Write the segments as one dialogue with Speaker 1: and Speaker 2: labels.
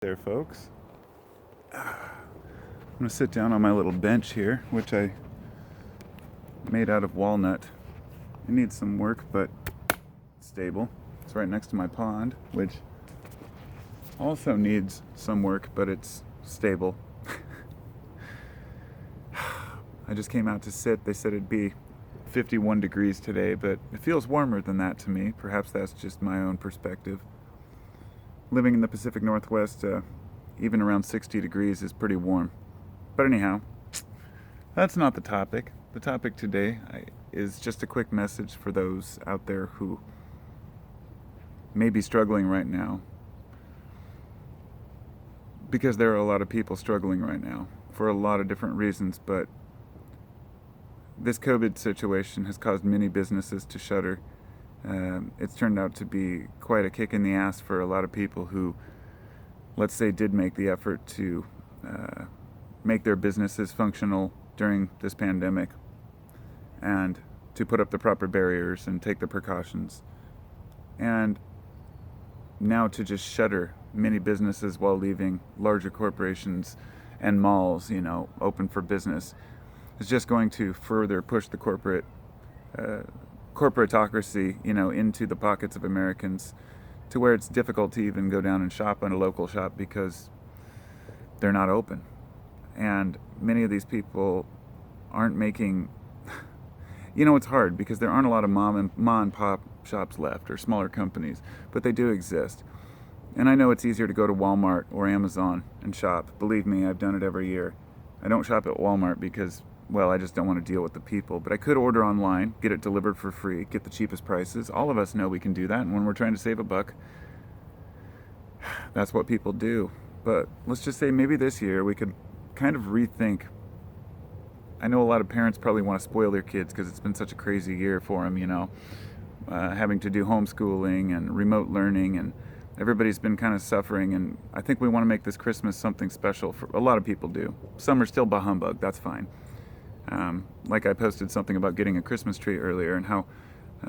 Speaker 1: There, folks. I'm gonna sit down on my little bench here, which I made out of walnut. It needs some work, but it's stable. It's right next to my pond, which also needs some work, but it's stable. I just came out to sit. They said it'd be 51 degrees today, but it feels warmer than that to me. Perhaps that's just my own perspective. Living in the Pacific Northwest, even around 60 degrees is pretty warm. But anyhow, that's not the topic. The topic today is just a quick message for those out there who may be struggling right now. Because there are a lot of people struggling right now for a lot of different reasons, but this COVID situation has caused many businesses to shutter. It's turned out to be quite a kick in the ass for a lot of people who, let's say, did make the effort to make their businesses functional during this pandemic and to put up the proper barriers and take the precautions. And now to just shutter many businesses while leaving larger corporations and malls, open for business is just going to further push the corporatocracy, into the pockets of Americans to where it's difficult to even go down and shop in a local shop because they're not open. And many of these people aren't making, it's hard because there aren't a lot of mom and pop shops left or smaller companies, but they do exist. And I know it's easier to go to Walmart or Amazon and shop. Believe me, I've done it every year. I don't shop at Walmart because, I just don't want to deal with the people. But I could order online, get it delivered for free, get the cheapest prices. All of us know we can do that. And when we're trying to save a buck, that's what people do. But let's just say maybe this year we could kind of rethink. I know a lot of parents probably want to spoil their kids because it's been such a crazy year for them, having to do homeschooling and remote learning, and everybody's been kind of suffering. And I think we want to make this Christmas something special. For a lot of people do. Some are still bah humbug. That's fine. Like I posted something about getting a Christmas tree earlier and how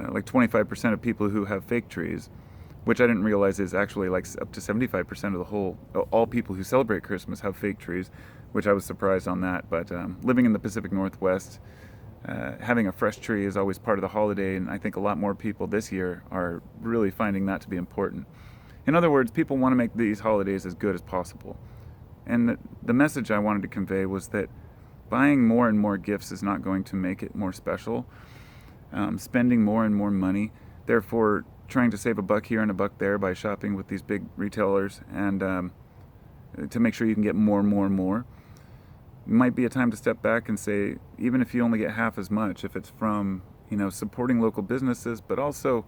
Speaker 1: like 25% of people who have fake trees, which I didn't realize is actually like up to 75% of all people who celebrate Christmas have fake trees, which I was surprised on that. But living in the Pacific Northwest, having a fresh tree is always part of the holiday, and I think a lot more people this year are really finding that to be important. In other words, people want to make these holidays as good as possible. And the message I wanted to convey was that buying more and more gifts is not going to make it more special. Spending more and more money, therefore trying to save a buck here and a buck there by shopping with these big retailers and to make sure you can get more and more and more, might be a time to step back and say, even if you only get half as much, if it's from, supporting local businesses, but also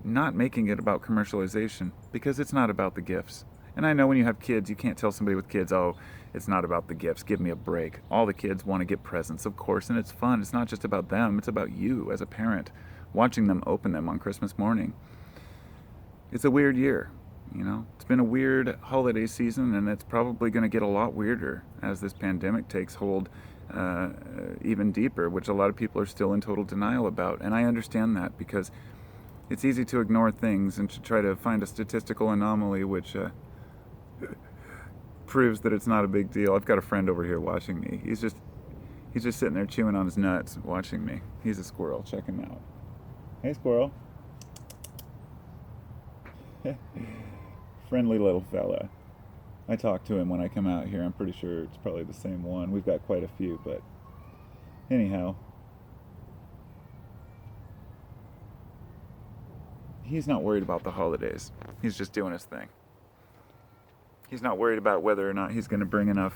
Speaker 1: not making it about commercialization, because it's not about the gifts. And I know when you have kids, you can't tell somebody with kids, oh, it's not about the gifts, give me a break. All the kids want to get presents, of course, and it's fun. It's not just about them, it's about you as a parent, watching them open them on Christmas morning. It's a weird year, It's been a weird holiday season, and it's probably going to get a lot weirder as this pandemic takes hold even deeper, which a lot of people are still in total denial about. And I understand that because it's easy to ignore things and to try to find a statistical anomaly which proves that it's not a big deal. I've got a friend over here watching me. He's just sitting there chewing on his nuts watching me. He's a squirrel. Check him out. Hey, squirrel. Friendly little fella. I talk to him when I come out here. I'm pretty sure it's probably the same one. We've got quite a few, but anyhow. He's not worried about the holidays. He's just doing his thing. He's not worried about whether or not he's going to bring enough